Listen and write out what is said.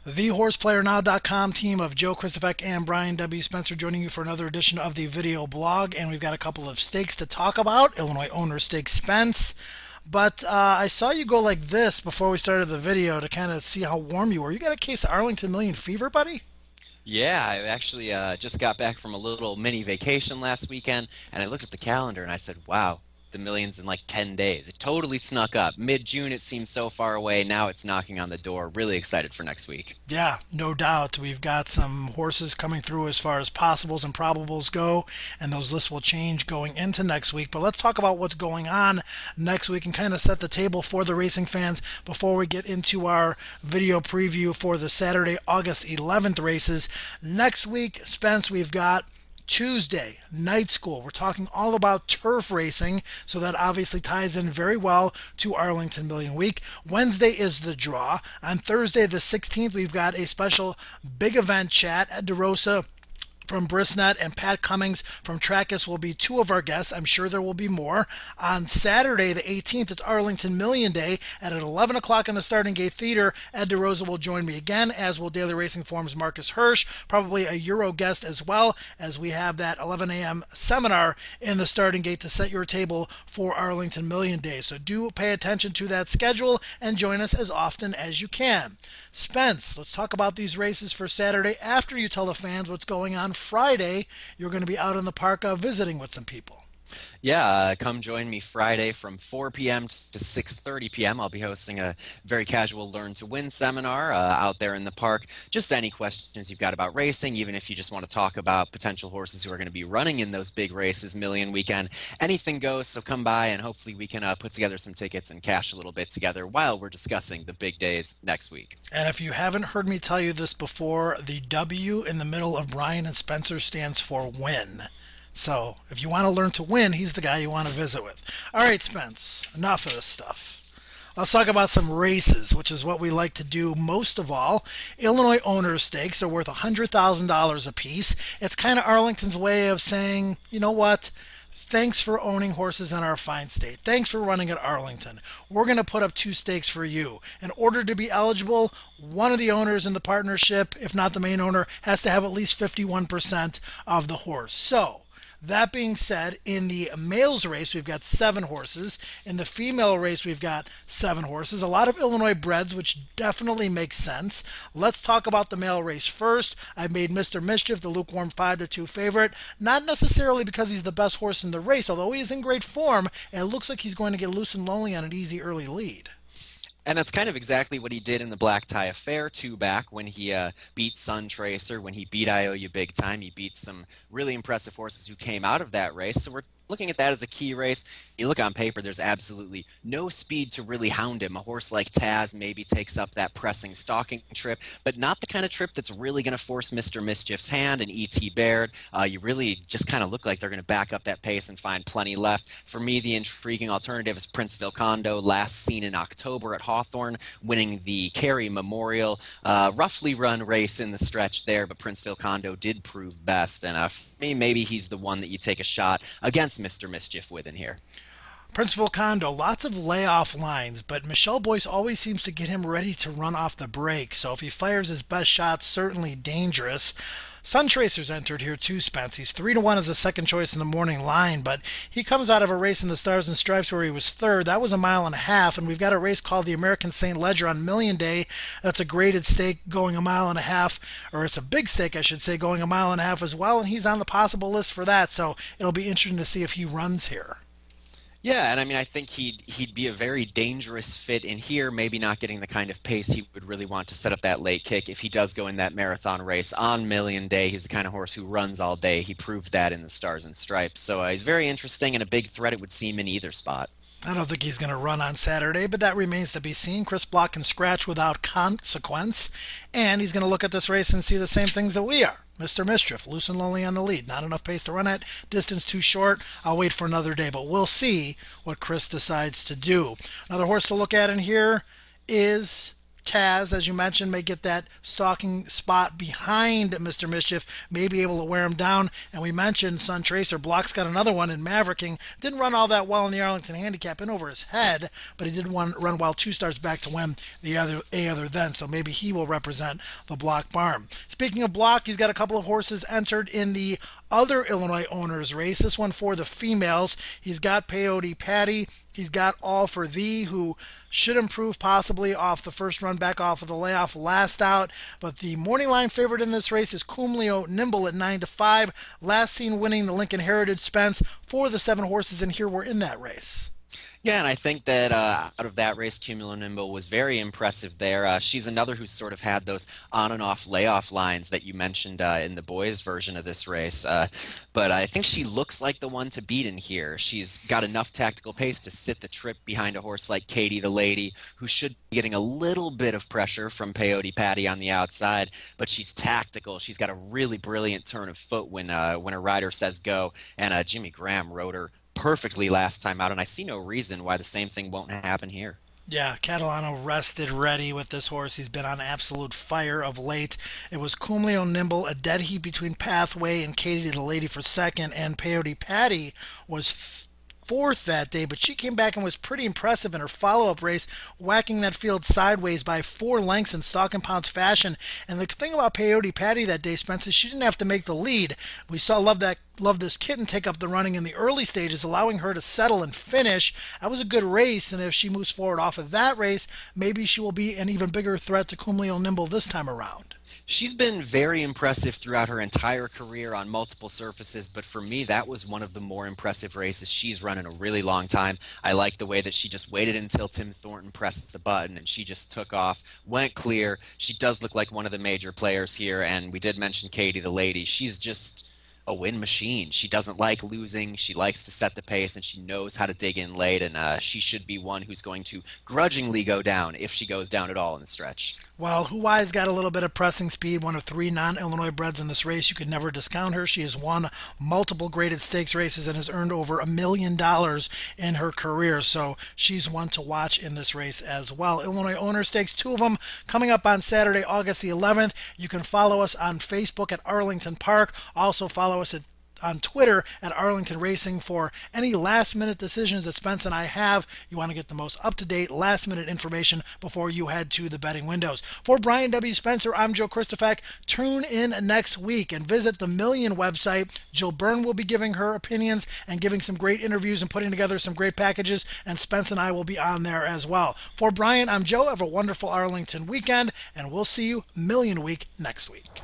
TheHorsePlayerNow.com team of Joe Christopher and Brian W. Spencer joining you for another edition of the video blog, and we've got a couple of stakes to talk about. Illinois Owner Stakes Spence. But I saw you go like this before we started the video to kind of see how warm you were. You got a case of Arlington Million fever, buddy? Yeah, I actually just got back from a little mini vacation last weekend, and I looked at the calendar and I said, wow, the Million's in like 10 days. It totally snuck up. Mid-June, it seems so far away. Now it's knocking on the door. Really excited for next week. Yeah, no doubt. We've got some horses coming through as far as possibles and probables go, and those lists will change going into next week. But let's talk about what's going on next week and kind of set the table for the racing fans before we get into our video preview for the Saturday, August 11th races. Next week, Spence, we've got Tuesday, night school. We're talking all about turf racing, so that obviously ties in very well to Arlington Million Week. Wednesday is the draw. On Thursday, the 16th, we've got a special big event chat. Ed DeRosa from Brisnet and Pat Cummings from Trackus will be two of our guests. I'm sure there will be more. On Saturday, the 18th, it's Arlington Million Day, and at 11 o'clock in the Starting Gate Theater, Ed DeRosa will join me again, as will Daily Racing Forum's Marcus Hirsch, probably a Euro guest as well, as we have that 11 a.m. seminar in the Starting Gate to set your table for Arlington Million Day. So do pay attention to that schedule and join us as often as you can. Spence, let's talk about these races for Saturday after you tell the fans what's going on Friday. You're going to be out in the park visiting with some people. Yeah, come join me Friday from 4 p.m. to 6:30 p.m. I'll be hosting a very casual Learn to Win seminar out there in the park. Just any questions you've got about racing, even if you just want to talk about potential horses who are going to be running in those big races, Million Weekend. Anything goes, so come by and hopefully we can put together some tickets and cash a little bit together while we're discussing the big days next week. And if you haven't heard me tell you this before, the W in the middle of Brian and Spencer stands for win. So if you want to learn to win, he's the guy you want to visit with. All right, Spence, enough of this stuff. Let's talk about some races, which is what we like to do most of all. Illinois Owners Stakes are worth $100,000 apiece. It's kind of Arlington's way of saying, you know what? Thanks for owning horses in our fine state. Thanks for running at Arlington. We're going to put up two stakes for you. In order to be eligible, one of the owners in the partnership, if not the main owner, has to have at least 51% of the horse. So, that being said, in the males race, we've got 7 horses. In the female race, we've got 7 horses. A lot of Illinois breds, which definitely makes sense. Let's talk about the male race first. I've made Mr. Mischief the lukewarm 5-2 favorite, not necessarily because he's the best horse in the race, although he is in great form, and it looks like he's going to get loose and lonely on an easy early lead. And that's kind of exactly what he did in the Black Tie Affair 2 back when he beat Sun Tracer, when he beat IOU big time. He beat some really impressive horses who came out of that race. So we're looking at that as a key race. You look on paper, there's absolutely no speed to really hound him. A horse like Taz maybe takes up that pressing stalking trip, but not the kind of trip that's really going to force Mr. Mischief's hand and E.T. Baird. You really just kind of look like they're going to back up that pace and find plenty left. For me, the intriguing alternative is Prince Vilcondo, last seen in October at Hawthorne, winning the Cary Memorial. Roughly run race in the stretch there, but Prince Vilcondo did prove best, and for me, maybe he's the one that you take a shot against Mr. Mischief with in here. Prince Volcando, lots of layoff lines, but Michelle Boyce always seems to get him ready to run off the break, so if he fires his best shot, certainly dangerous. Sun Tracer's entered here too, Spence. He's 3-1 as a second choice in the morning line, but he comes out of a race in the Stars and Stripes where he was third. That was a mile and a half, and we've got a race called the American St. Ledger on Million Day. That's a graded stake going a mile and a half, or it's a big stake, I should say, going a mile and a half as well, and he's on the possible list for that, so it'll be interesting to see if he runs here. Yeah, and I mean, I think he'd be a very dangerous fit in here, maybe not getting the kind of pace he would really want to set up that late kick if he does go in that marathon race on Million Day. He's the kind of horse who runs all day. He proved that in the Stars and Stripes. So he's very interesting and a big threat, it would seem, in either spot. I don't think he's going to run on Saturday, but that remains to be seen. Chris Block can scratch without consequence, and he's going to look at this race and see the same things that we are. Mr. Mischief, loose and lonely on the lead. Not enough pace to run at, distance too short. I'll wait for another day, but we'll see what Chris decides to do. Another horse to look at in here is Taz, as you mentioned, may get that stalking spot behind Mr. Mischief, may be able to wear him down. And we mentioned Sun Tracer. Block's got another one in Mavericking. Didn't run all that well in the Arlington Handicap in over his head, but he did run well 2 starts back to win the other then. So maybe he will represent the Block barn. Speaking of Block, he's got a couple of horses entered in the other Illinois owners race. This one for the females. He's got Peyote Patty. He's got All for Thee, who should improve possibly off the first run back off of the layoff last out. But the morning line favorite in this race is Cumleo Nimble at 9-5. Last seen winning the Lincoln Heritage Spence. 4 of the 7 horses in here were in that race. Yeah, and I think that out of that race, Cumulonimbus was very impressive there. She's another who's sort of had those on and off layoff lines that you mentioned in the boys' version of this race. But I think she looks like the one to beat in here. She's got enough tactical pace to sit the trip behind a horse like Katie the Lady, who should be getting a little bit of pressure from Peyote Patty on the outside, but she's tactical. She's got a really brilliant turn of foot when a rider says go, and Jimmy Graham rode her perfectly last time out, and I see no reason why the same thing won't happen here. Yeah, Catalano rested ready with this horse. He's been on absolute fire of late. It was Cumleo Nimble, a dead heat between Pathway and Katie the Lady for second, and Peyote Patty was fourth that day, but she came back and was pretty impressive in her follow-up race, whacking that field sideways by 4 lengths in stock and pounds fashion. And the thing about Peyote Patty that day, Spence, is she didn't have to make the lead. We saw Love This Kitten take up the running in the early stages, allowing her to settle and finish. That was a good race, and if she moves forward off of that race, maybe she will be an even bigger threat to Cumleo Nimble this time around. She's been very impressive throughout her entire career on multiple surfaces, but for me, that was one of the more impressive races she's run in a really long time. I like the way that she just waited until Tim Thornton pressed the button and she just took off, went clear. She does look like one of the major players here, and we did mention Katie the Lady. She's just a win machine. She doesn't like losing. She likes to set the pace, and she knows how to dig in late, and she should be one who's going to grudgingly go down if she goes down at all in the stretch. Well, Huai's got a little bit of pressing speed, one of 3 non-Illinois breds in this race. You could never discount her. She has won multiple graded stakes races and has earned over $1 million in her career, so she's one to watch in this race as well. Illinois Owner Stakes, 2 of them coming up on Saturday, August the 11th. You can follow us on Facebook at Arlington Park. Also follow us on Twitter at Arlington Racing for any last-minute decisions that Spence and I have. You want to get the most up-to-date last-minute information before you head to the betting windows. For Brian W. Spencer, I'm Joe Christofek. Tune in next week and visit the Million website. Jill Byrne will be giving her opinions and giving some great interviews and putting together some great packages, and Spence and I will be on there as well. For Brian, I'm Joe. Have a wonderful Arlington weekend, and we'll see you Million Week next week.